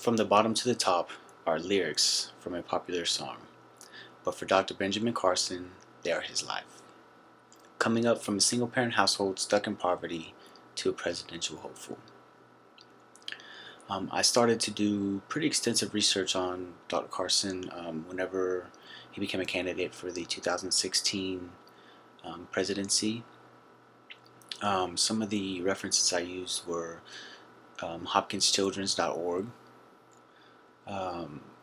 From the bottom to the top are lyrics from a popular song, but for Dr. Benjamin Carson, they are his life. Coming up from a single parent household stuck in poverty to a presidential hopeful. I started to do pretty extensive research on Dr. Carson whenever he became a candidate for the 2016 presidency. Some of the references I used were hopkinschildrens.org,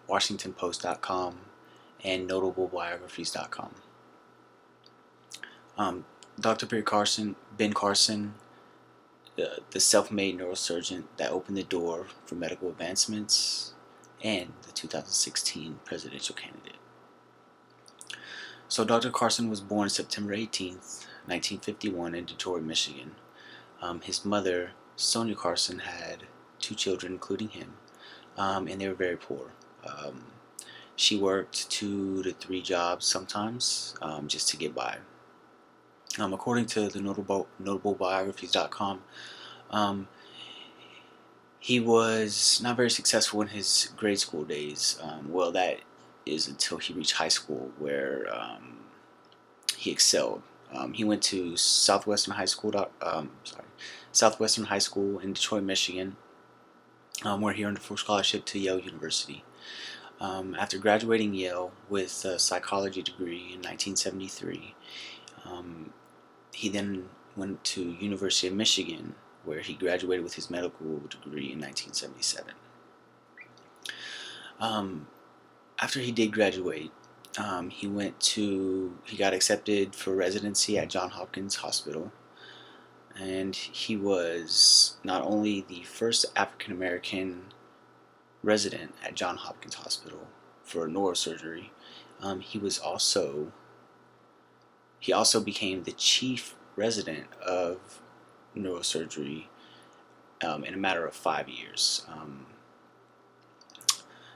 washingtonpost.com, and notablebiographies.com. Dr. Ben Carson, the self-made neurosurgeon that opened the door for medical advancements, and the 2016 presidential candidate. So Dr. Carson was born September 18th, 1951 in Detroit, Michigan. His mother, Sonia Carson, had 2 children, including him, and they were very poor. She worked 2 to 3 jobs sometimes just to get by. According to the notablebiographies.com, he was not very successful in his grade school days. Well, that is until he reached high school, where he excelled. He went to Southwestern High School in Detroit, Michigan, where he earned a full scholarship to Yale University. After graduating Yale with a psychology degree in 1973, he then went to University of Michigan, where he graduated with his medical degree in 1977. After he did graduate, he got accepted for residency at Johns Hopkins Hospital, and he was not only the first African American resident at Johns Hopkins Hospital for neurosurgery, he also became the chief resident of neurosurgery in a matter of 5 years.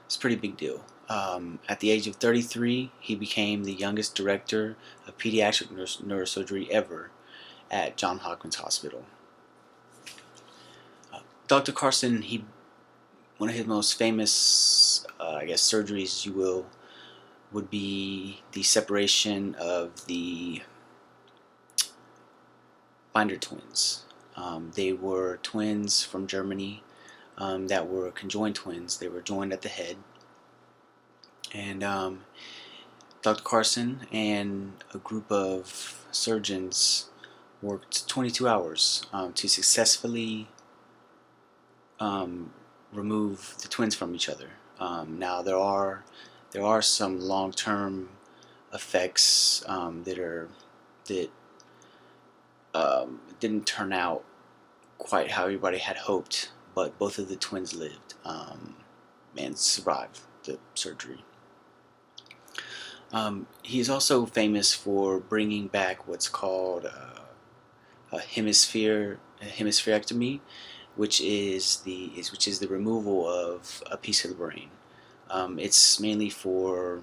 It's a pretty big deal. At the age of 33, he became the youngest director of pediatric neurosurgery ever at Johns Hopkins Hospital. Dr. Carson, one of his most famous, surgeries, you will, would be the separation of the Binder twins. They were twins from Germany that were conjoined twins. They were joined at the head. And Dr. Carson and a group of surgeons worked 22 hours to successfully remove the twins from each other. Now there are some long-term effects that didn't turn out quite how everybody had hoped, but both of the twins lived and survived the surgery. He is also famous for bringing back what's called a hemispherectomy, which is the removal of a piece of the brain. It's mainly for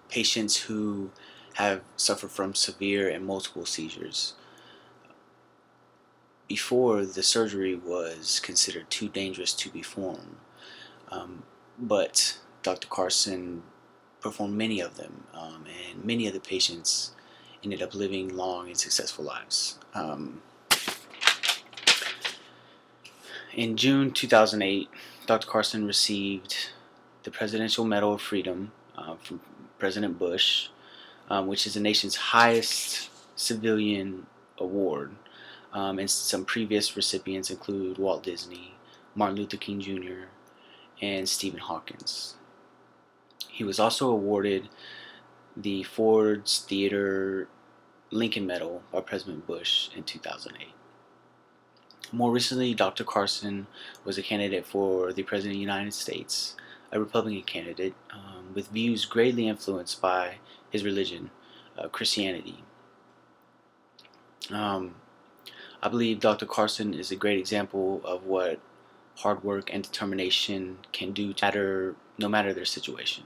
patients who have suffered from severe and multiple seizures. Before, the surgery was considered too dangerous to perform, but Dr. Carson performed many of them, and many of the patients ended up living long and successful lives. In June 2008, Dr. Carson received the Presidential Medal of Freedom from President Bush, which is the nation's highest civilian award. And some previous recipients include Walt Disney, Martin Luther King Jr., and Stephen Hawkins. He was also awarded the Ford's Theater Lincoln Medal by President Bush in 2008. More recently, Dr. Carson was a candidate for the President of the United States, a Republican candidate with views greatly influenced by his religion, Christianity. I believe Dr. Carson is a great example of what hard work and determination can do no matter their situation.